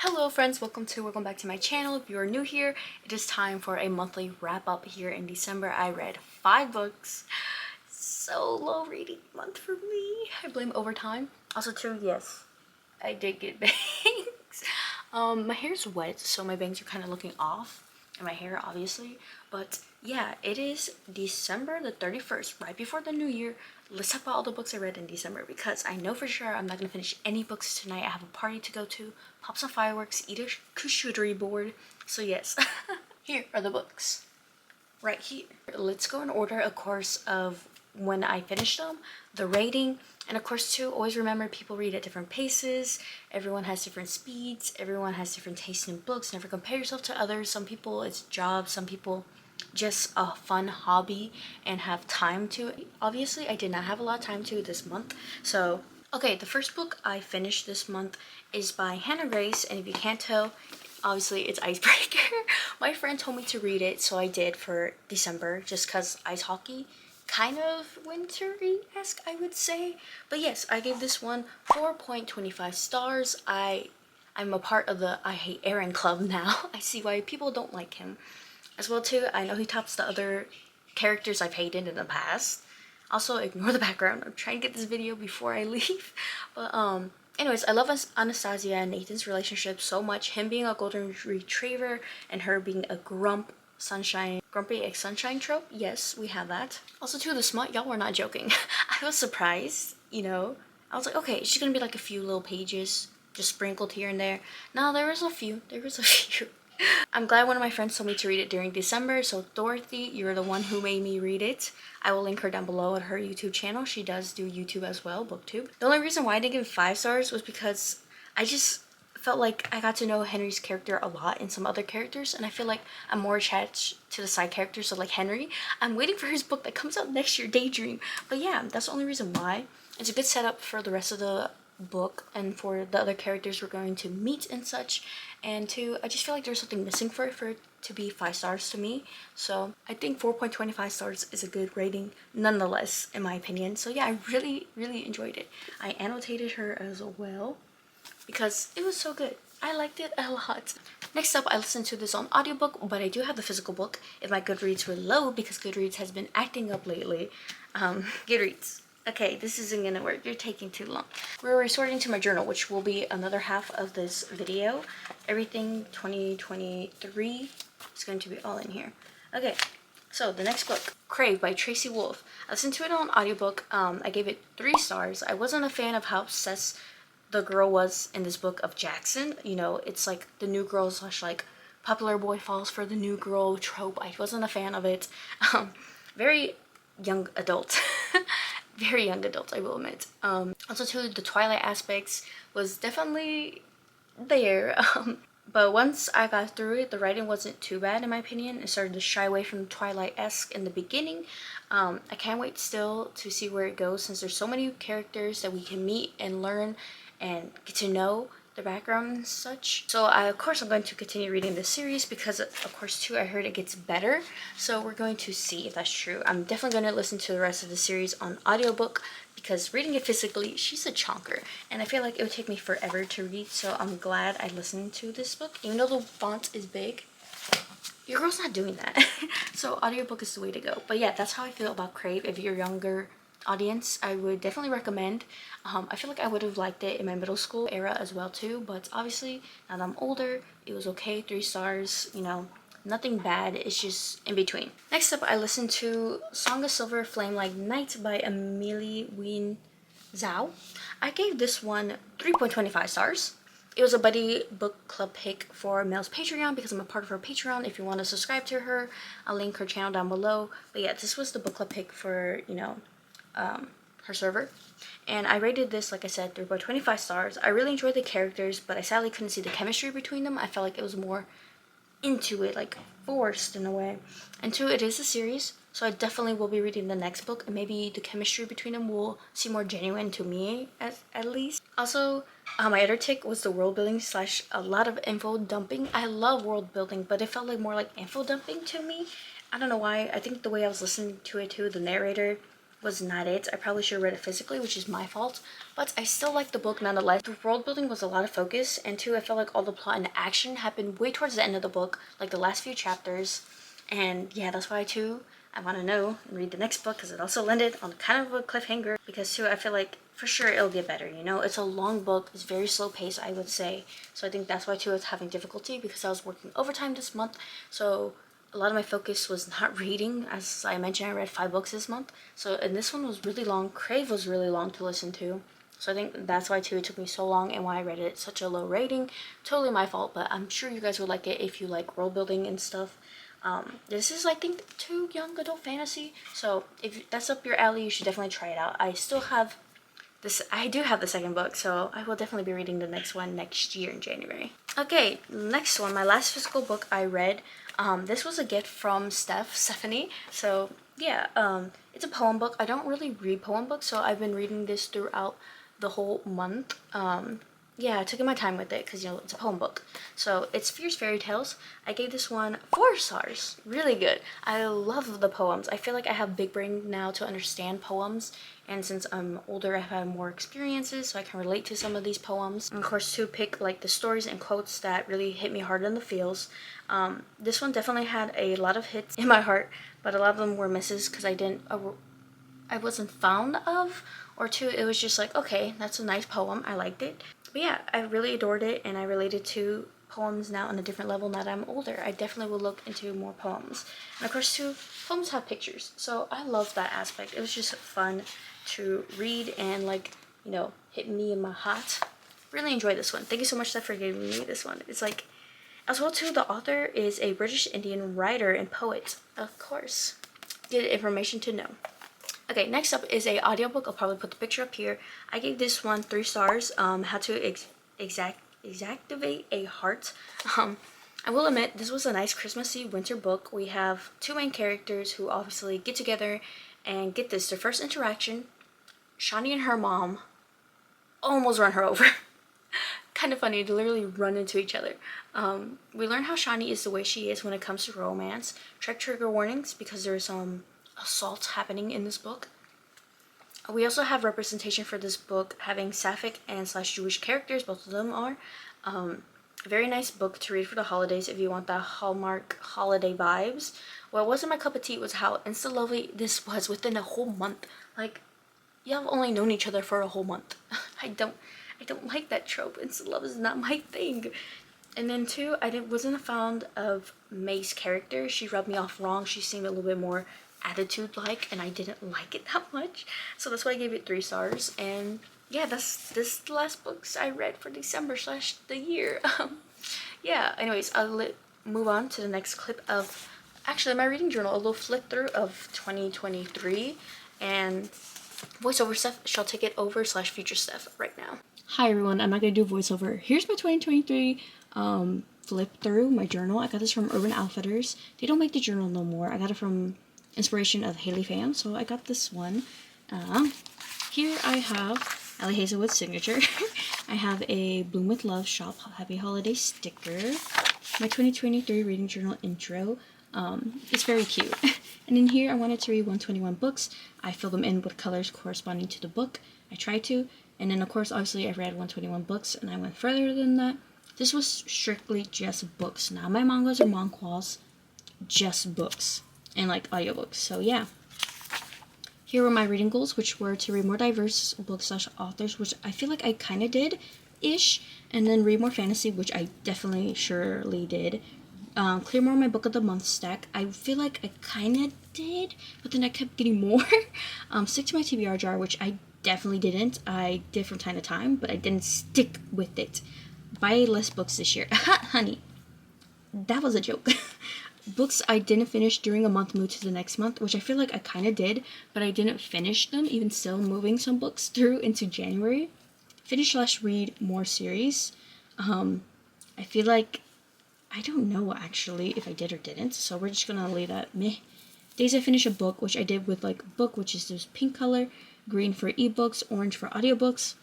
Hello friends, welcome back to my channel. If you are new here, it is time for a monthly wrap up. Here in December I read 5 books. So low reading month for me. I blame overtime. Also too, yes, I did get bangs. My hair's wet, so my bangs are kind of looking off, and my hair obviously, but yeah, it is December the 31st, right before the new year. Let's talk about all the books I read in December, because I know for sure I'm not gonna finish any books tonight. I have a party to go to, pop some fireworks, eat a charcuterie board. So yes, here are the books right here. Let's go in order, of course, of when I finished them, the rating, and of course too, always remember people read at different paces. Everyone has different speeds, everyone has different tastes in books. Never compare yourself to others. Some people it's jobs, some people just a fun hobby and have time to. Obviously I did not have a lot of time to this month. So okay, the first book I finished this month is by Hannah Grace, and if you can't tell, obviously it's Icebreaker. My friend told me to read it, so I did for December, just because ice hockey, kind of wintry-esque I would say. But yes, I gave this one 4.25 stars. I'm a part of the I Hate Aaron club now. I see why people don't like him. As well too, I know he tops the other characters I've hated in the past. Also, ignore the background. I'm trying to get this video before I leave. But anyways, I love Anastasia and Nathan's relationship so much. Him being a golden retriever and her being a grumpy ex-sunshine trope. Yes, we have that. Also too, the smut, y'all were not joking. I was surprised, you know. I was like, okay, it's just gonna be like a few little pages just sprinkled here and there. No, there was a few. I'm glad one of my friends told me to read it during December. So Dorothy, you're the one who made me read it. I will link her down below at her YouTube channel. She does do YouTube as well, booktube. The only reason why I didn't give it 5 stars was because I just felt like I got to know Henry's character a lot in some other characters, and I feel like I'm more attached to the side characters. So like Henry, I'm waiting for his book that comes out next year, Daydream. But yeah, that's the only reason why. It's a good setup for the rest of the book and for the other characters we're going to meet and such. And two, I just feel like there's something missing for it to be 5 stars to me. So I think 4.25 stars is a good rating nonetheless, in my opinion. So yeah, I really enjoyed it. I annotated her as well because it was so good. I liked it a lot. Next up, I listened to this on audiobook, but I do have the physical book if my Goodreads will load, because Goodreads has been acting up lately. Goodreads. Okay, this isn't gonna work. You're taking too long. We're resorting to my journal, which will be another half of this video. Everything 2023 is going to be all in here. Okay, so the next book, Crave by Tracy Wolff. I listened to it on audiobook. I gave it 3 stars. I wasn't a fan of how obsessed the girl was in this book of Jackson. You know, it's like the new girl / like popular boy falls for the new girl trope. I wasn't a fan of it. Very young adult. Very young adult, I will admit. Also too, the Twilight aspects was definitely there. But once I got through it, the writing wasn't too bad in my opinion. It started to shy away from Twilight-esque in the beginning. I can't wait still to see where it goes, since there's so many characters that we can meet and learn and get to know the background and such. So of course I'm going to continue reading this series, because of course too, I heard it gets better. So we're going to see if that's true. I'm definitely going to listen to the rest of the series on audiobook, because reading it physically, she's a chonker, and I feel like it would take me forever to read. So I'm glad I listened to this book, even though the font is big. Your girl's not doing that. So audiobook is the way to go. But yeah, that's how I feel about Crave. If you're younger audience, I would definitely recommend. I feel like I would have liked it in my middle school era as well too, but obviously now that I'm older, it was okay. 3 stars, you know, nothing bad. It's just in between. Next up, I listened to Song of Silver Flame Like Night by Amelie Wien Zhao. I gave this one 3.25 stars. It was a buddy book club pick for Mel's Patreon, because I'm a part of her Patreon. If you want to subscribe to her, I'll link her channel down below. But yeah, this was the book club pick for, you know, her server, and I rated this, like I said, 3.25 stars. I really enjoyed the characters, but I sadly couldn't see the chemistry between them. I felt like it was more into it, like forced in a way. And two, it is a series, so I definitely will be reading the next book, and maybe the chemistry between them will seem more genuine to me at least. Also, my other tick was the world building / a lot of info dumping. I love world building, but it felt like more like info dumping to me. I don't know why. I think the way I was listening to it too, the narrator was not it. I probably should have read it physically, which is my fault, but I still liked the book nonetheless. The world building was a lot of focus, and two, I felt like all the plot and action happened way towards the end of the book, like the last few chapters. And yeah, that's why too I want to know and read the next book, because it also landed on kind of a cliffhanger, because too I feel like for sure it'll get better, you know. It's a long book, it's very slow paced, I would say, so I think that's why too I was having difficulty, because I was working overtime this month, so a lot of my focus was not reading. As I mentioned, I read 5 books this month, so and this one was really long. Crave was really long to listen to, so I think that's why too it took me so long and why I read it at such a low rating. Totally my fault, but I'm sure you guys would like it if you like world building and stuff. This is, I think, too young adult fantasy, so if that's up your alley, you should definitely try it out. I still have this, I do have the second book, so I will definitely be reading the next one next year in January. Okay, next one, my last physical book I read. This was a gift from Stephanie. So yeah, it's a poem book. I don't really read poem books, so I've been reading this throughout the whole month. Yeah, I took my time with it because, you know, it's a poem book. So it's Fierce Fairy Tales. I gave this one 4 stars. Really good. I love the poems. I feel like I have big brain now to understand poems. And since I'm older, I've had more experiences, so I can relate to some of these poems. And of course, to pick like the stories and quotes that really hit me hard in the feels. This one definitely had a lot of hits in my heart, but a lot of them were misses because I wasn't fond of, or two, it was just like, okay, that's a nice poem, I liked it. But yeah, I really adored it, and I related to poems now on a different level now that I'm older. I definitely will look into more poems. And of course too, poems have pictures, so I love that aspect. It was just fun to read and, like, you know, hit me in my heart. Really enjoyed this one. Thank you so much, Steph, for giving me this one. It's like, as well too, the author is a British Indian writer and poet. Of course. Good information to know. Okay, next up is a audiobook. I'll probably put the picture up here. I gave this one 3 stars. How to exactivate a heart. I will admit, this was a nice Christmassy winter book. We have 2 main characters who obviously get together, and get this, their first interaction, Shani and her mom almost run her over. Kind of funny to literally run into each other. We learn how Shani is the way she is when it comes to romance. Check trigger warnings because there's assault happening in this book. We also have representation for this book having Sapphic and / Jewish characters. Both of them are. A very nice book to read for the holidays if you want the Hallmark holiday vibes. What wasn't my cup of tea was how insta-lovely this was within a whole month. Like, y'all have only known each other for a whole month. I don't like that trope. Instant love is not my thing. And then two, wasn't fond of May's character. She rubbed me off wrong. She seemed a little bit more attitude-like, and I didn't like it that much. So that's why I gave it 3 stars. And yeah, this is the last books I read for December / the year. Yeah, anyways, I'll move on to the next clip of, actually, my reading journal, a little flip through of 2023. And voiceover stuff shall take it over / future stuff right now. Hi everyone, I'm not going to do voiceover. Here's my 2023 flip through my journal. I got this from Urban Outfitters. They don't make the journal no more. I got it from inspiration of Haley Fan, so I got this one. Here I have Allie Hazelwood's signature. I have a Bloom with Love Shop Happy Holiday sticker. My 2023 reading journal intro. It's very cute. And in here I wanted to read 121 books. I fill them in with colors corresponding to the book. I tried to. And then of course obviously I read 121 books and I went further than that. This was strictly just books, not my mangas or manhwas, just books and like audiobooks. So yeah. Here were my reading goals, which were to read more diverse books / authors, which I feel like I kind of did-ish, and then read more fantasy, which I definitely surely did. Clear more my book of the month stack. I feel like I kind of did, but then I kept getting more. Stick to my TBR jar, which I definitely didn't. I did from time to time, but I didn't stick with it. Buy less books this year. Honey, that was a joke. Books I didn't finish during a month moved to the next month, which I feel like I kind of did, but I didn't finish them, even still moving some books through into January. Finish / read more series. I feel like, I don't know actually if I did or didn't, so we're just gonna leave that meh. Days I finish a book, which I did with like book, which is this pink color, green for ebooks, orange for audiobooks.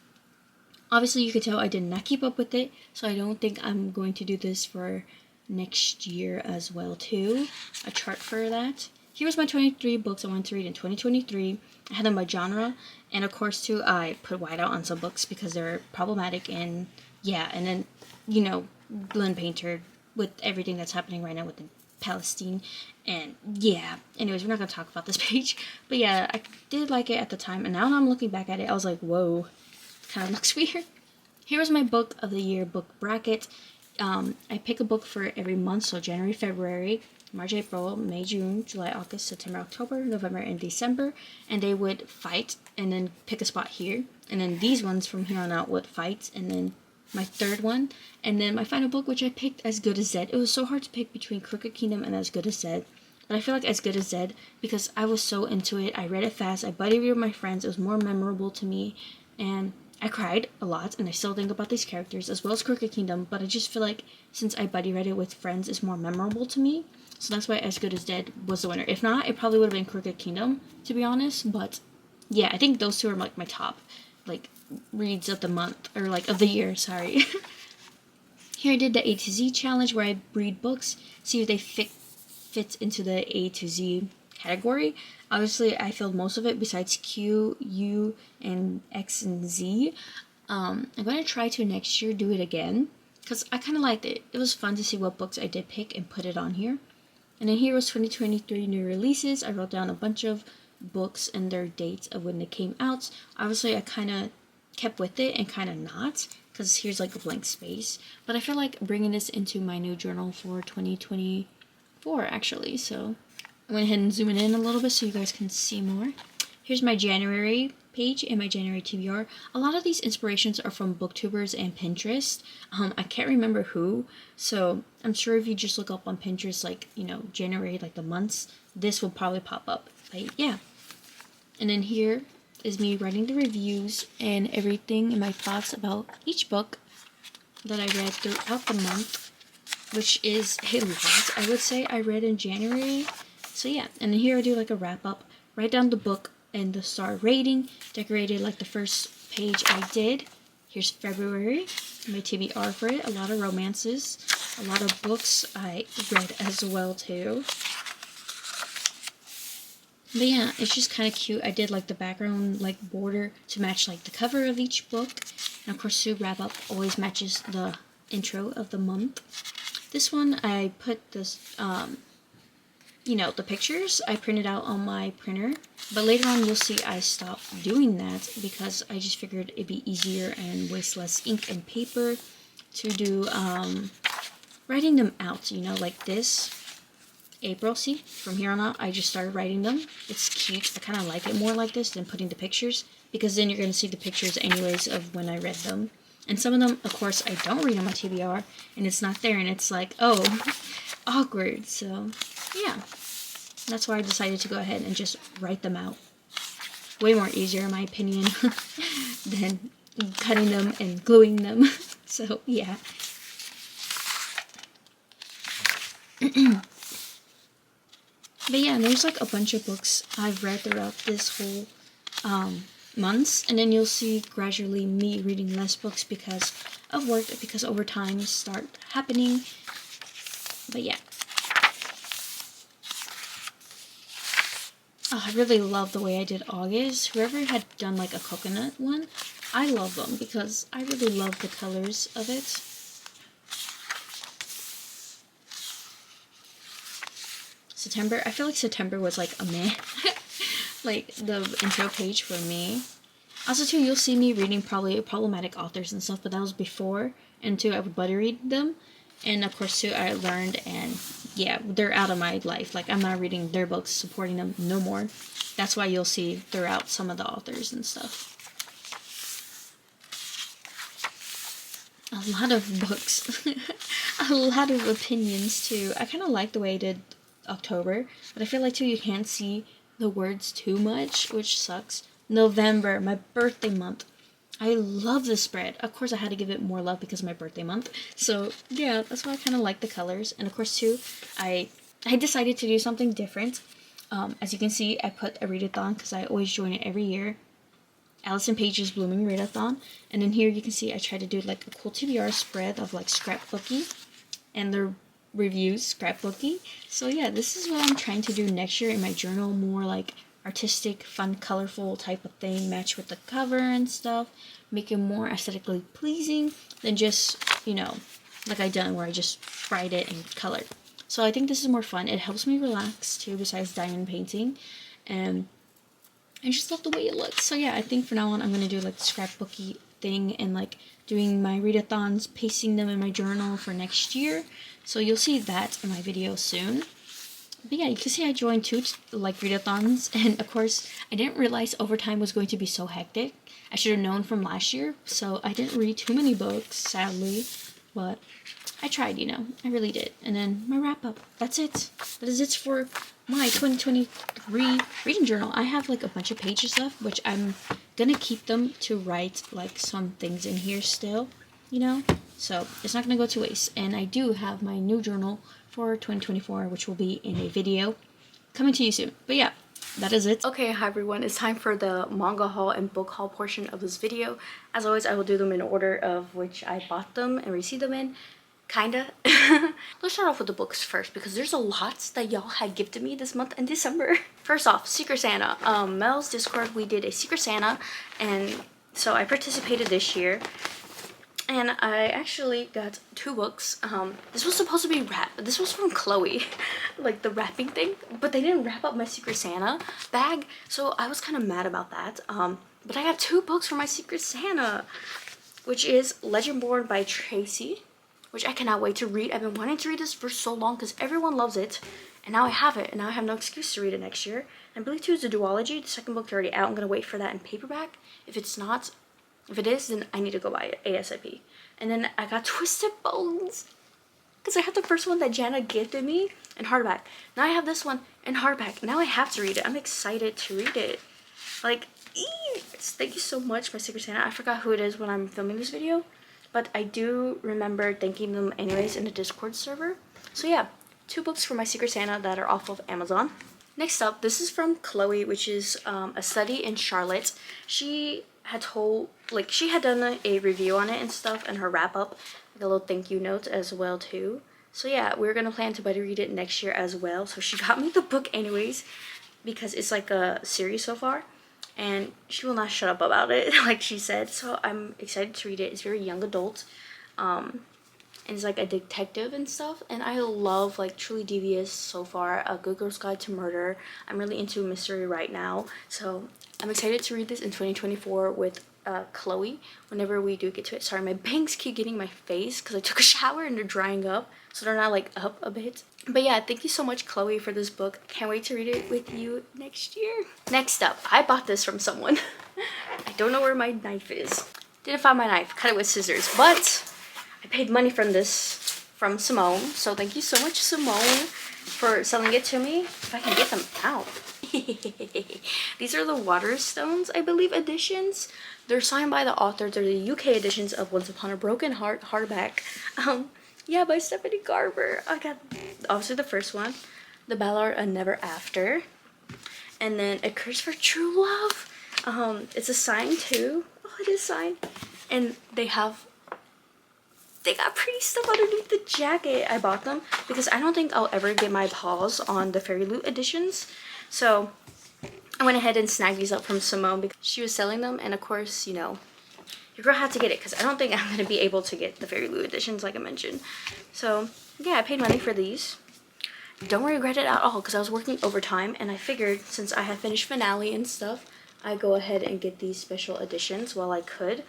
Obviously you could tell I did not keep up with it, so I don't think I'm going to do this for next year as well too. A chart for that. here was my 23 books I wanted to read in 2023. I had them by genre, and of course too, I put whiteout on some books because they're problematic, and yeah, and then, you know, Glenn Painter with everything that's happening right now with the Palestine, and yeah, anyways, we're not gonna talk about this page, but yeah, I did like it at the time, and now that I'm looking back at it, I was like, whoa, kind of looks weird. Here was my book of the year book bracket. I pick a book for every month, so January, February, March, April, May, June, July, August, September, October, November, and December, and they would fight and then pick a spot here, and then these ones from here on out would fight, and then my third one, and then my final book, which I picked As Good as Dead. It was so hard to pick between Crooked Kingdom and As Good as Dead, but I feel like As Good as Dead because I was so into it. I read it fast, I buddy read with my friends, it was more memorable to me, and I cried a lot, and I still think about these characters, as well as Crooked Kingdom, but I just feel like since I buddy read it with friends, it's more memorable to me, so that's why As Good as Dead was the winner. If not, it probably would have been Crooked Kingdom, to be honest, but yeah, I think those two are like my top, like, reads of the month, or like of the year, sorry. Here I did the A to Z challenge where I read books, see if they fit into the A to Z category. Obviously, I filled most of it besides Q, U, and X and Z. I'm going to try to next year do it again because I kind of liked it. It was fun to see what books I did pick and put it on here. And then here was 2023 new releases. I wrote down a bunch of books and their dates of when they came out. Obviously, I kind of kept with it and kind of not because here's like a blank space. But I feel like bringing this into my new journal for 2024 actually. So I went ahead and zoom it in a little bit so you guys can see more. Here's my January page and my January TBR. A lot of these inspirations are from booktubers and Pinterest. I can't remember who, so I'm sure if you just look up on Pinterest, like, you know, January, like the months, this will probably pop up. But yeah. And then here is me writing the reviews and everything and my thoughts about each book that I read throughout the month, which is a lot, I would say, I read in January. So yeah, and then here I do like a wrap up, write down the book and the star rating, decorated like the first page I did. Here's February, my TBR for it, a lot of romances, a lot of books I read as well too. But yeah, it's just kind of cute. I did like the background like border to match like the cover of each book. And of course, to wrap up always matches the intro of the month. This one I put this, you know, the pictures I printed out on my printer. But later on you'll see I stopped doing that because I just figured it'd be easier and waste less ink and paper to do writing them out, you know, like this. April, see, from here on out, I just started writing them. It's cute. I kind of like it more like this than putting the pictures, because then you're going to see the pictures anyways of when I read them. And some of them, of course, I don't read on my TBR, and it's not there, and it's like, oh, awkward. So, yeah. That's why I decided to go ahead and just write them out. Way more easier, in my opinion, than cutting them and gluing them. So, yeah. But yeah, there's like a bunch of books I've read throughout this whole months, and then you'll see gradually me reading less books because of work, because overtime start happening. But yeah. Oh, I really love the way I did August. Whoever had done like a coconut one, I love them because I really love the colors of it. September, I feel like September was like a meh, like the intro page for me. Also too, you'll see me reading probably problematic authors and stuff, but that was before, and too, I would buddy read them, and of course too, I learned, and yeah, they're out of my life, like I'm not reading their books, supporting them no more. That's why you'll see throughout some of the authors and stuff. A lot of books, a lot of opinions too. I kind of like the way I did October, but I feel like too you can't see the words too much, which sucks. November, my birthday month. I love this spread. Of course I had to give it more love because of my birthday month. So yeah, that's why I kind of like the colors. And of course too, I decided to do something different. As you can see, I put a readathon because I always join it every year. Allison Page's Blooming Readathon. And then here you can see I tried to do like a cool TBR spread of like scrapbooky. And they're reviews, scrapbooky. So yeah, this is what I'm trying to do next year in my journal, more like artistic, fun, colorful type of thing, match with the cover and stuff, make it more aesthetically pleasing than just, you know, like I done where I just write it and colored. So I think this is more fun. It helps me relax too, besides diamond painting, and I just love the way it looks. So yeah, I think for now on I'm gonna do like the scrapbooky thing and like doing my readathons, pasting them in my journal for next year. So you'll see that in my video soon. But yeah, you can see I joined 2 like readathons, and of course I didn't realize overtime was going to be so hectic. I should have known from last year, so I didn't read too many books, sadly, but I tried, you know, I really did. And then my wrap up, that's it. That is it for my 2023 reading journal. I have like a bunch of pages left, which I'm gonna keep them to write like some things in here still, you know, so it's not gonna go to waste. And I do have my new journal for 2024, which will be in a video coming to you soon. But yeah, that is it. Okay, hi everyone, it's time for the manga haul and book haul portion of this video. As always, I will do them in order of which I bought them and received them in. Kinda. Let's start off with the books first, because there's a lot that y'all had gifted me this month in December. First off, Secret Santa. Mel's Discord, we did a Secret Santa, and so I participated this year. And I actually got 2 books. This was supposed to be wrapped. This was from Chloe, like the wrapping thing, but they didn't wrap up my Secret Santa bag, so I was kind of mad about that. But I got 2 books for my Secret Santa, which is Legendborn by Tracy, which I cannot wait to read. I've been wanting to read this for so long because everyone loves it, and now I have it, and now I have no excuse to read it next year. And I believe too is a duology. The second book's already out. I'm gonna wait for that in paperback. If it is, then I need to go buy it ASAP. And then I got Twisted Bones, because I had the first one that Jana gifted me in hardback. Now I have this one in hardback. Now I have to read it. I'm excited to read it. Like, thank you so much, my Secret Santa. I forgot who it is when I'm filming this video, but I do remember thanking them anyways in the Discord server. So yeah, 2 books for my Secret Santa that are off of Amazon. Next up, this is from Chloe, which is A Study in Charlotte. She had she had done a review on it and stuff, and her wrap up, like a little thank you note as well too. So yeah, we're gonna plan to buddy read it next year as well. So she got me the book anyways, because it's like a series so far, and she will not shut up about it, like she said. So I'm excited to read it. It's very young adult, and it's like a detective and stuff, and I love like Truly Devious so far, A Good Girl's Guide to Murder. I'm really into mystery right now, so I'm excited to read this in 2024 with Chloe whenever we do get to it. Sorry, my bangs keep getting my face because I took a shower and they're drying up, so they're not like up a bit. But yeah, thank you so much, Chloe, for this book. Can't wait to read it with you next year. Next up, I bought this from someone. I don't know where my knife is. Didn't find my knife, cut it with scissors, but I paid money from Simone, so thank you so much, Simone, for selling it to me. If I can get them out. These are the Waterstones, I believe, editions. They're signed by the author. They're the UK editions of Once Upon a Broken Heart hardback. Yeah, by Stephanie Garber. I got obviously the first one, The Ballad of Never After, and then A Curse for True Love. It's a sign too. Oh, it is signed, and they got pretty stuff underneath the jacket. I bought them because I don't think I'll ever get my paws on the Fairy Loot editions. So I went ahead and snagged these up from Simone because she was selling them. And of course, you know, your girl had to get it because I don't think I'm going to be able to get the Fairy Loot editions like I mentioned. So yeah, I paid money for these. Don't regret it at all because I was working overtime, and I figured since I had finished finale and stuff, I'd go ahead and get these special editions while I could.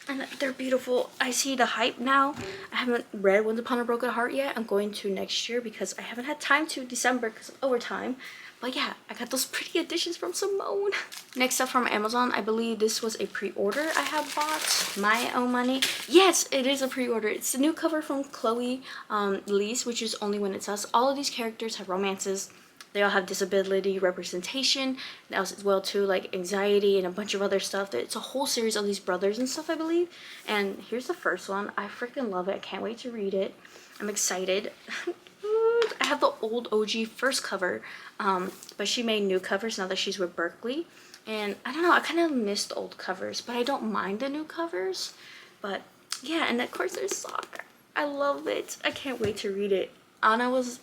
And they're beautiful. I see the hype now. I haven't read Once Upon a Broken Heart yet. I'm going to next year because I haven't had time to December because of overtime. But yeah, I got those pretty editions from Simone. Next up from Amazon, I believe this was a pre-order I have bought. My own money. Yes, it is a pre-order. It's the new cover from Chloe Lease, which is Only When It's Us. All of these characters have romances. They all have disability representation, as well too, like anxiety and a bunch of other stuff. It's a whole series of these brothers and stuff, I believe. And here's the first one. I freaking love it. I can't wait to read it. I'm excited. I have the old OG first cover, but she made new covers now that she's with Berkeley. And I don't know, I kind of missed old covers, but I don't mind the new covers. But yeah, and of course there's Soccer. I love it. I can't wait to read it. Anna was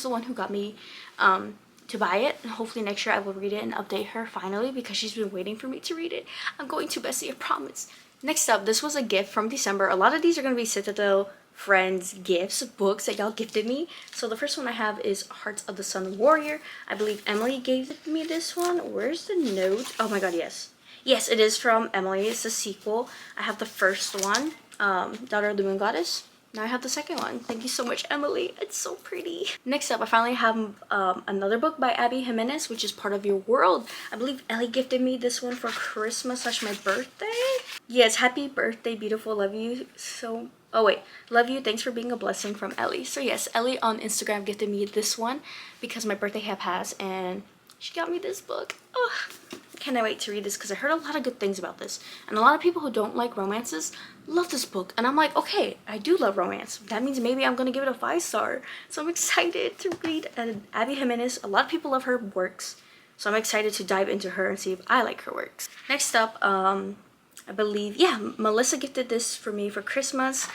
the one who got me to buy it, and hopefully next year I will read it and update her finally, because she's been waiting for me to read it. I'm going to, Bessie, I promise. Next up, this was a gift from December. A lot of these are going to be Citadel friends gifts, books that y'all gifted me. So the first one I have is Hearts of the Sun Warrior. I believe Emily gave me this one. Where's the note? Oh my god, yes. Yes, it is from Emily. It's a sequel. I have the first one, Daughter of the Moon Goddess. Now I have the second one. Thank you so much, Emily. It's so pretty. Next up, I finally have another book by Abby Jimenez, which is Part of Your World. I believe Ellie gifted me this one for Christmas / my birthday. Yes, happy birthday, beautiful. Love you so... Oh wait, love you. Thanks for being a blessing, from Ellie. So yes, Ellie on Instagram gifted me this one because my birthday had passed, and she got me this book. Oh, cannot wait to read this because I heard a lot of good things about this, and a lot of people who don't like romances love this book, and I'm like, okay, I do love romance. That means maybe I'm gonna give it a 5-star. So I'm excited to read Abby Jimenez. A lot of people love her works, so I'm excited to dive into her and see if I like her works. Next up, I believe, yeah, Melissa gifted this for me for Christmas.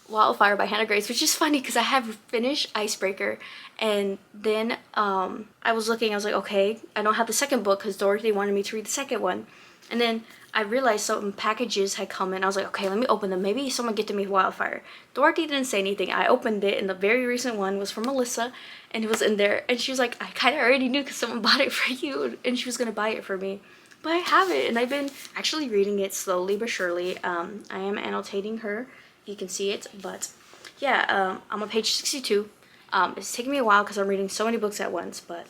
Wildfire by Hannah Grace, which is funny because I have finished Icebreaker, and then I was looking, I was like, okay, I don't have the second book because Dorothy wanted me to read the second one, and then I realized some packages had come in. I was like, okay, let me open them. Maybe someone gifted me Wildfire. Dorothy didn't say anything. I opened it, and the very recent one was from Melissa, and it was in there, and she was like, I kind of already knew because someone bought it for you, and she was gonna buy it for me. But I have it, and I've been actually reading it slowly but surely. I am annotating her, you can see it, but yeah, I'm on page 62. It's taking me a while because I'm reading so many books at once, but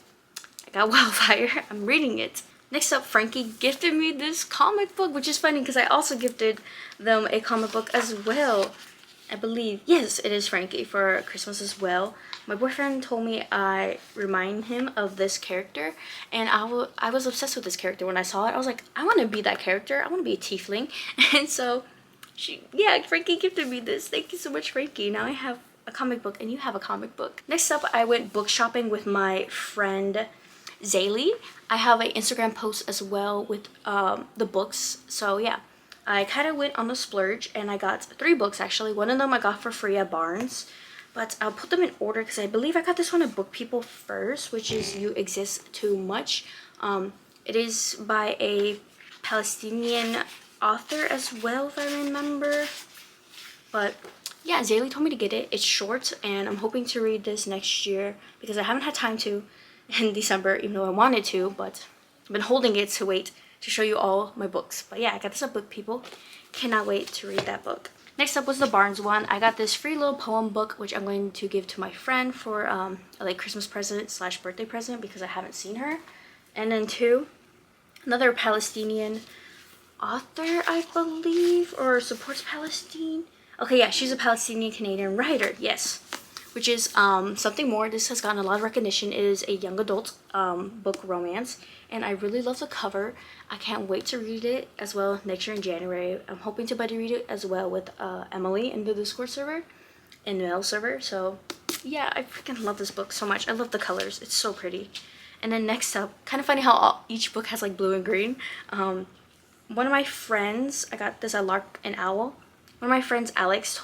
I got Wildfire. I'm reading it. Next up, Frankie gifted me this comic book, which is funny because I also gifted them a comic book as well. I believe, yes, it is Frankie for Christmas as well. My boyfriend told me I remind him of this character, and I was obsessed with this character. When I saw it, I was like, I want to be that character. I want to be a tiefling. And so, Frankie gifted me this. Thank you so much, Frankie. Now I have a comic book, and you have a comic book. Next up, I went book shopping with my friend Zaylee. I have an Instagram post as well with the books. So yeah, I kind of went on a splurge, and I got 3 books actually. One of them I got for free at Barnes, but I'll put them in order because I believe I got this one at Book People first, which is You Exist Too Much. It is by a Palestinian author as well, if I remember. But yeah, Zaylee told me to get it. It's short, and I'm hoping to read this next year because I haven't had time to in December, even though I wanted to, but I've been holding it to wait to show you all my books. But yeah, I got this at Book People. Cannot wait to read that book. Next up was the Barnes one. I got this free little poem book, which I'm going to give to my friend for a like Christmas present / birthday present because I haven't seen her. And then 2, another Palestinian author, I believe, or supports Palestine. Okay, yeah, she's a Palestinian Canadian writer, yes. Which is something more. This has gotten a lot of recognition. It is a young adult book romance, and I really love the cover. I can't wait to read it as well next year in January. I'm hoping to buddy read it as well with Emily in the Discord server and Mail server. So yeah, I freaking love this book so much. I love the colors. It's so pretty. And then next up, kind of funny how each book has like blue and green. One of my friends, I got this at Lark and Owl. One of my friends, Alex,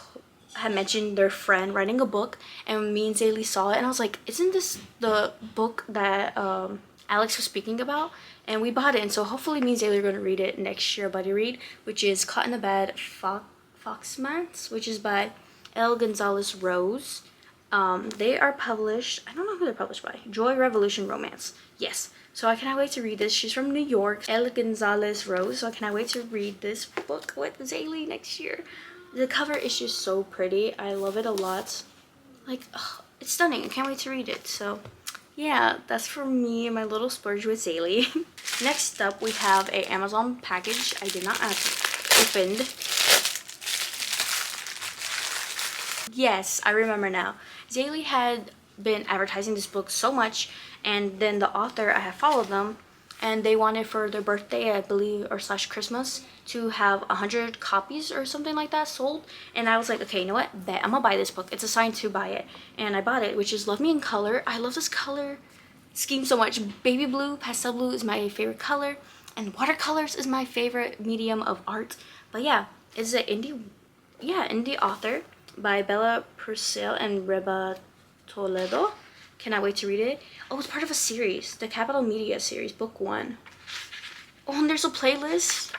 had mentioned their friend writing a book, and me and Zaylee saw it, and I was like, isn't this the book that Alex was speaking about? And we bought it, and so hopefully me and Zaylee are going to read it next year, buddy read, which is Caught in a Bad Foxmans, which is by L. Gonzalez Rose. They are published, I don't know who they're published by, Joy Revolution Romance. Yes, so I cannot wait to read this. She's from New York, L. Gonzalez Rose, so I cannot wait to read this book with Zaylee next year. The cover is just so pretty. I love it a lot. Like, ugh, it's stunning. I can't wait to read it. So yeah, that's for me and my little splurge with Zaylee. Next up, we have a Amazon package I did not have opened. Yes, I remember now. Zaylee had been advertising this book so much, and then the author, I have followed them, and they wanted for their birthday, I believe, or / Christmas, to have 100 copies or something like that sold. And I was like, okay, you know what, bet I'm gonna buy this book. It's assigned to buy it, and I bought it, which is Love Me in Color. I love this color scheme so much. Baby blue, pastel blue is my favorite color, and watercolors is my favorite medium of art. But yeah, it's an indie author by Bella Purcell and Reba Toledo. Cannot wait to read it. Oh, it's part of a series, the Capital Media series, book 1. Oh, and there's a playlist.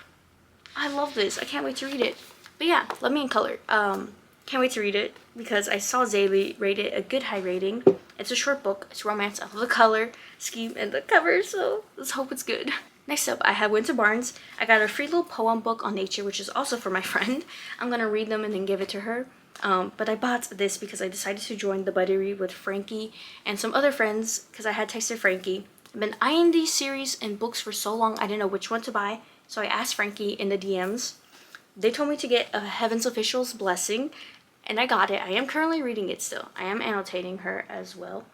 I love this. I can't wait to read it. But yeah, Love Me in Color. Can't wait to read it because I saw Zaylee rate it a good high rating. It's a short book. It's romance. I love the color scheme and the cover, so let's hope it's good. Next up, I have Winter Barnes. I got a free little poem book on nature, which is also for my friend. I'm gonna read them and then give it to her. But I bought this because I decided to join the buddy read with Frankie and some other friends because I had texted Frankie. I've been eyeing these series and books for so long I didn't know which one to buy, so I asked Frankie in the DMs. They told me to get a Heaven's Official's Blessing, and I got it. I am currently reading it still. I am annotating her as well.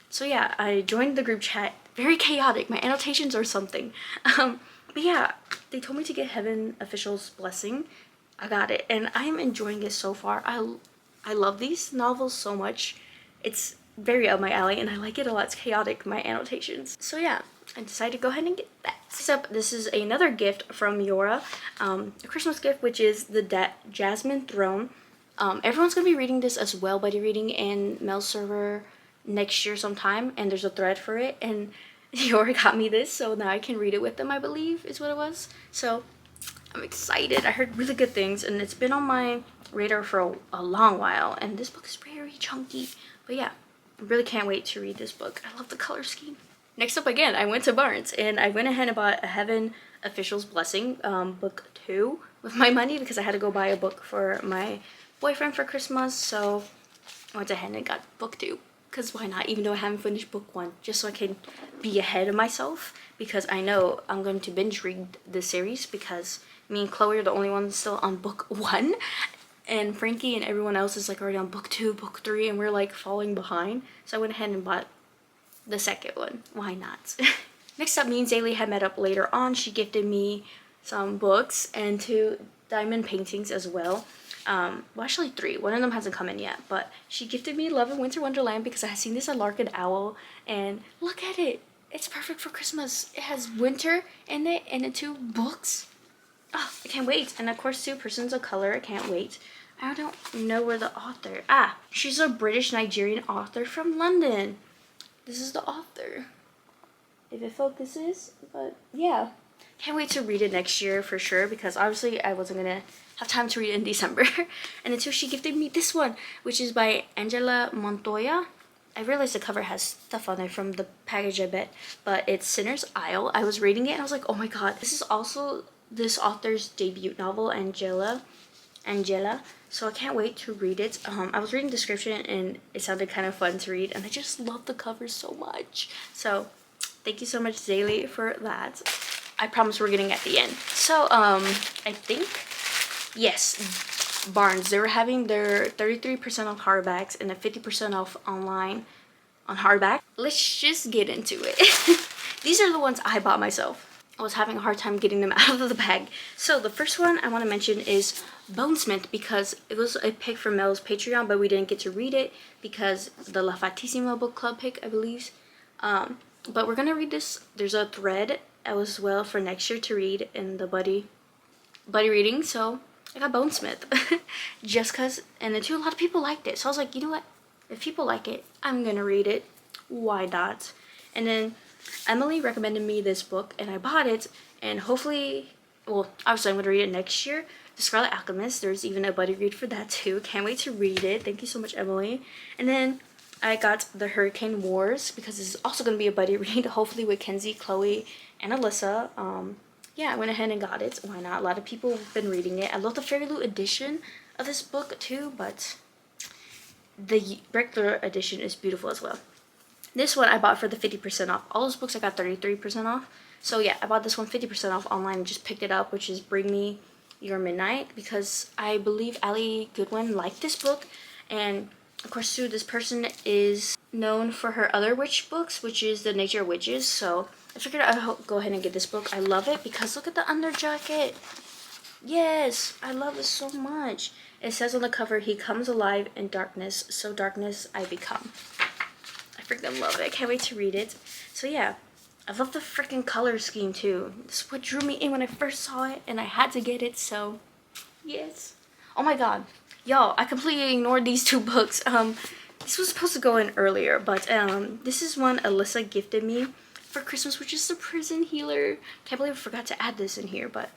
So yeah, I joined the group chat. Very chaotic. My annotations are something. But yeah, they told me to get Heaven Official's Blessing. I got it, and I am enjoying it so far. I love these novels so much. It's very up my alley, and I like it a lot. It's chaotic, my annotations. So yeah, I decided to go ahead and get that. Next up, this is another gift from Yora, a Christmas gift, which is the Jasmine Throne. Everyone's gonna be reading this as well, buddy reading in Mail Server next year sometime, and there's a thread for it, and Yora got me this, so now I can read it with them, I believe is what it was. So I'm excited. I heard really good things, and it's been on my radar for a long while, and this book is very chunky. But yeah, I really can't wait to read this book. I love the color scheme. Next up, again, I went to Barnes, and I went ahead and bought a Heaven Official's Blessing, book 2, with my money because I had to go buy a book for my boyfriend for Christmas, so I went ahead and got book 2. Because why not, even though I haven't finished book 1, just so I can be ahead of myself, because I know I'm going to binge read this series because me and Chloe are the only ones still on book 1, and Frankie and everyone else is like already on book 2, book 3, and we're like falling behind. So I went ahead and bought the second one. Why not? Next up, me and Zaylee had met up later on. She gifted me some books and 2 diamond paintings as well. Well, actually 3. One of them hasn't come in yet, but she gifted me Love in Winter Wonderland because I had seen this at Lark and Owl, and look at it. It's perfect for Christmas. It has winter in it and the 2 books. Oh, I can't wait. And of course, 2 persons of color. I can't wait. I don't know where the author. She's a British Nigerian author from London. This is the author, if it focuses, but yeah. Can't wait to read it next year for sure, because obviously I wasn't gonna have time to read it in December. And until she gifted me this one, which is by Angela Montoya. I realized the cover has stuff on it from the package, I bet, but it's Sinner's Isle. I was reading it and I was like, oh my god, this is also this author's debut novel, Angela. So I can't wait to read it. I was reading the description and it sounded kind of fun to read, and I just love the cover so much. So thank you so much, Zaylee, for that. I promise we're getting at the end. So I think, yes, Barnes, they were having their 33% off hardbacks and a 50% off online on hardback. Let's just get into it. These are the ones I bought myself. I was having a hard time getting them out of the bag. So the first one I want to mention is Bonesmith, because it was a pick from Mel's Patreon, but we didn't get to read it because the La Fatissima book club pick, I believe. But we're gonna read this. There's a thread as well for next year to read in the buddy reading. So I got Bonesmith just cause, and then too, a lot of people liked it. So I was like, you know what? If people like it, I'm gonna read it. Why not? And then Emily recommended me this book and I bought it, and hopefully, well, obviously I'm going to read it next year. The Scarlet Alchemist, there's even a buddy read for that too. Can't wait to read it. Thank you so much, Emily. And then I got The Hurricane Wars because this is also going to be a buddy read, hopefully with Kenzie, Chloe, and Alyssa. Yeah, I went ahead and got it. Why not? A lot of people have been reading it. I love the Fairy Loot edition of this book too, but the regular edition is beautiful as well. This one I bought for the 50% off. All those books I got 33% off. So yeah, I bought this one 50% off online and just picked it up, which is Bring Me Your Midnight, because I believe Ali Goodwin liked this book. And of course too, this person is known for her other witch books, which is The Nature of Witches. So I figured I'd go ahead and get this book. I love it because look at the under jacket. Yes, I love this so much. It says on the cover, he comes alive in darkness, so darkness I become. I freaking love it. I can't wait to read it. So yeah, I love the freaking color scheme too. This is what drew me in when I first saw it, and I had to get it, so yes. Oh my god, Y'all, I completely ignored these two books. This was supposed to go in earlier, but this is one Alyssa gifted me for Christmas, which is the Prison Healer. Can't believe I forgot to add this in here, but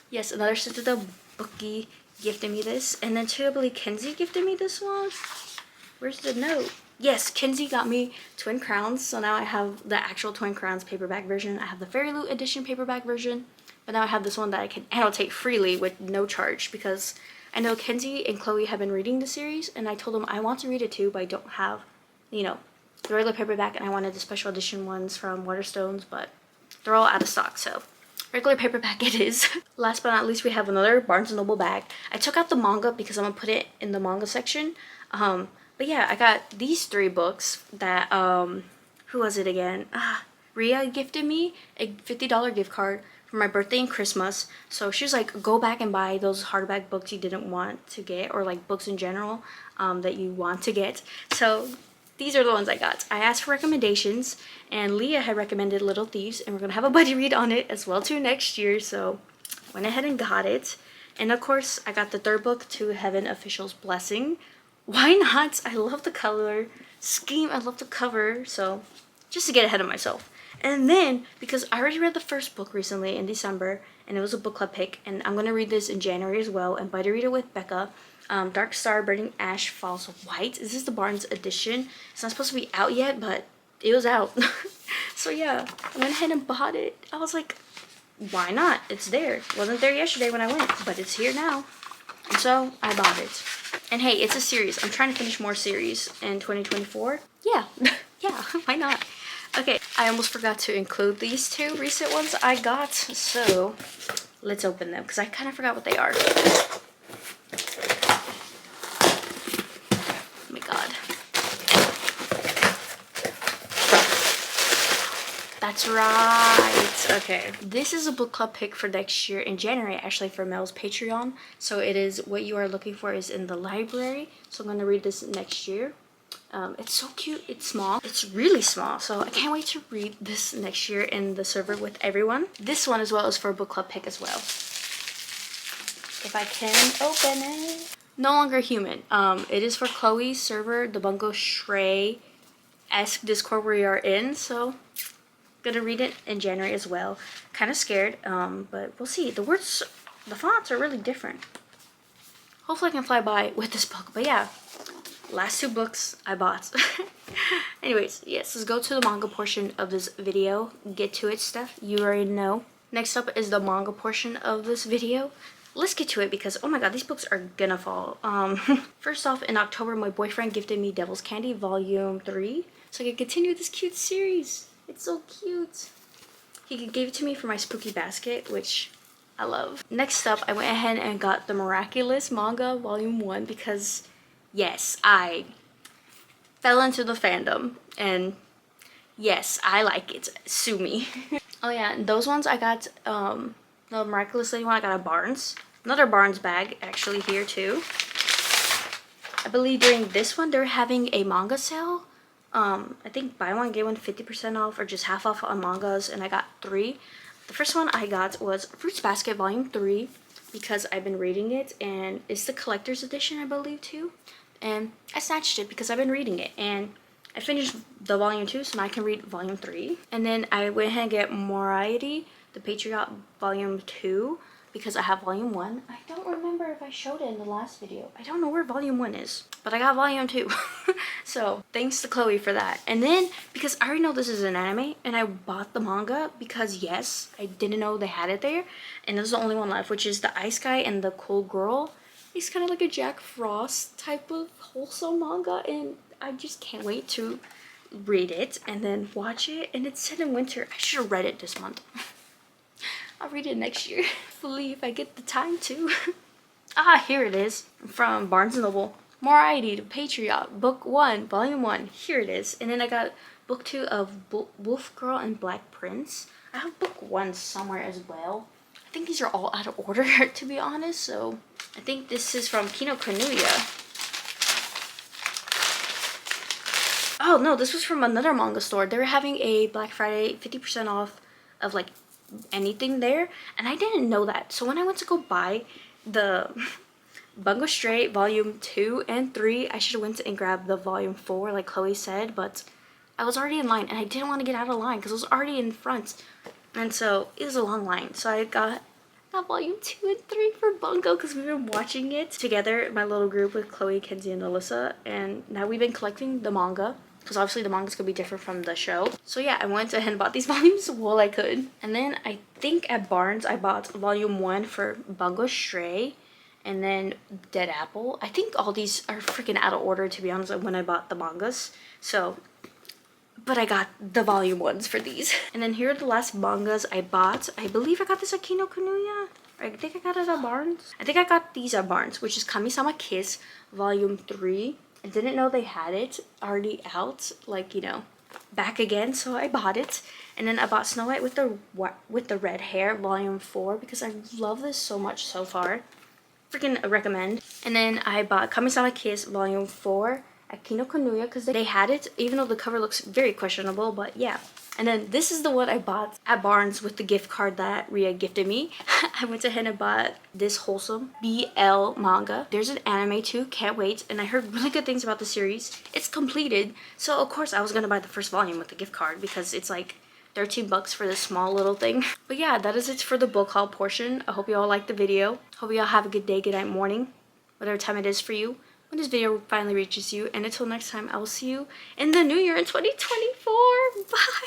yes, another sister, the Bookie, gifted me this. And then too, I believe Kenzie gifted me this one. Where's the note? Yes, Kenzie got me Twin Crowns, so now I have the actual Twin Crowns paperback version. I have the Fairy Loot edition paperback version, but now I have this one that I can annotate freely with no charge, because I know Kenzie and Chloe have been reading the series, and I told them I want to read it too, but I don't have, you know, the regular paperback, and I wanted the special edition ones from Waterstones, but they're all out of stock, so regular paperback it is. Last but not least, we have another Barnes & Noble bag. I took out the manga because I'm gonna put it in the manga section. But yeah, I got these 3 books that, who was it again? Ria gifted me a $50 gift card for my birthday and Christmas. So she was like, go back and buy those hardback books you didn't want to get, or like books in general that you want to get. So these are the ones I got. I asked for recommendations, and Leah had recommended Little Thieves, and we're gonna have a buddy read on it as well too next year, so went ahead and got it. And of course, I got the 3rd book, To Heaven Official's Blessing. Why not? I love the color scheme, I love the cover, so just to get ahead of myself. And then, because I already read the 1st book recently in December, and it was a book club pick, and I'm gonna read this in January as well, and buddy read it with Becca. Dark Star Burning Ash Falls White. This is the Barnes edition. It's not supposed to be out yet, but it was out. So yeah, I went ahead and bought it. I was like, why not? It's there. It wasn't there yesterday when I went, but it's here now. And so I bought it. And hey, it's a series. I'm trying to finish more series in 2024. Yeah, yeah, why not? Okay, I almost forgot to include these 2 recent ones I got, so let's open them because I kind of forgot what they are. That's right. Okay. This is a book club pick for next year in January, actually, for Mel's Patreon. So it is What You Are Looking For Is in the Library. So I'm going to read this next year. It's so cute. It's small. It's really small. So I can't wait to read this next year in the server with everyone. This one as well is for a book club pick as well. If I can open it. No Longer Human. It is for Chloe's server, the Bungo Shrey-esque Discord we are in. So gonna read it in January as well. Kind of scared, but we'll see. The words, the fonts are really different. Hopefully I can fly by with this book. But yeah, last 2 books I bought. Anyways, yes, let's go to the manga portion of this video. Get to it, Steph. You already know. Next up is the manga portion of this video. Let's get to it because, oh my god, these books are gonna fall. First off, in October, my boyfriend gifted me Devil's Candy Volume 3. So I can continue this cute series. It's so cute. He gave it to me for my spooky basket, which I love. Next up, I went ahead and got the Miraculous Manga Volume 1 because, yes, I fell into the fandom. And yes, I like it. Sue me. Oh yeah, and those ones I got, the Miraculous Lady one, I got a Barnes. Another Barnes bag, actually, here too. I believe during this one, they're having a manga sale. I think buy one, get one 50% off or just half off on mangas, and I got 3. The first one I got was Fruits Basket Volume 3 because I've been reading it, and it's the collector's edition, I believe, too. And I snatched it because I've been reading it, and I finished the Volume 2, so now I can read Volume 3. And then I went ahead and get Moriarty, the Patriot Volume 2, because I have Volume 1. I don't remember if I showed it in the last video. I don't know where Volume 1 is, but I got Volume 2. So thanks to Chloe for that. And then, because I already know this is an anime, and I bought the manga because, yes, I didn't know they had it there. And this is the only one left, which is the Ice Guy and the Cool Girl. It's kind of like a Jack Frost type of wholesome manga, and I just can't wait to read it and then watch it. And it's set in winter. I should have read it this month. I'll read it next year. Hopefully, if I get the time to. Here it is. From Barnes & Noble. Moriarty, the Patriot, Book 1, Volume 1. Here it is. And then I got Book 2 of Wolf Girl and Black Prince. I have Book 1 somewhere as well. I think these are all out of order, to be honest. So, I think this is from Kinokuniya. Oh, no, this was from another manga store. They were having a Black Friday 50% off of, like, anything there, and I didn't know that. So when I went to go buy the Bungo Stray Volume 2 and 3. I should have went and grabbed the Volume 4 like Chloe said, but I was already in line and I didn't want to get out of line because I was already in front. And so it was a long line. So I got Volume 2 and 3 for Bungo because we've been watching it together, my little group with Chloe, Kenzie, and Alyssa. And now we've been collecting the manga because obviously the manga's gonna be different from the show. So yeah, I went ahead and bought these volumes while I could. And then I think at Barnes I bought Volume 1 for Bungo Stray and then Dead Apple. I think all these are freaking out of order, to be honest, when I bought the mangas. So, but I got the volume ones for these. And then here are the last mangas I bought. I believe I got this at Kinokuniya. I think I got it at Barnes. I think I got these at Barnes, which is Kami-sama Kiss Volume 3. I didn't know they had it already out, like, you know, back again, so I bought it. And then I bought Snow White with the red hair Volume 4 because I love this so much so far. Freaking recommend. And then I bought Kami-sama Kiss Volume 4 at Kinokuniya because they had it, even though the cover looks very questionable, but yeah. And then this is the one I bought at Barnes with the gift card that Ria gifted me. I went ahead and bought this wholesome BL manga. There's an anime too, can't wait. And I heard really good things about the series. It's completed, so of course I was gonna buy the first volume with the gift card because it's like 13 bucks for this small little thing. But yeah, that is it for the book haul portion. I hope you all liked the video. Hope you all have a good day, good night, morning, whatever time it is for you when this video finally reaches you. And until next time, I will see you in the new year in 2024. Bye!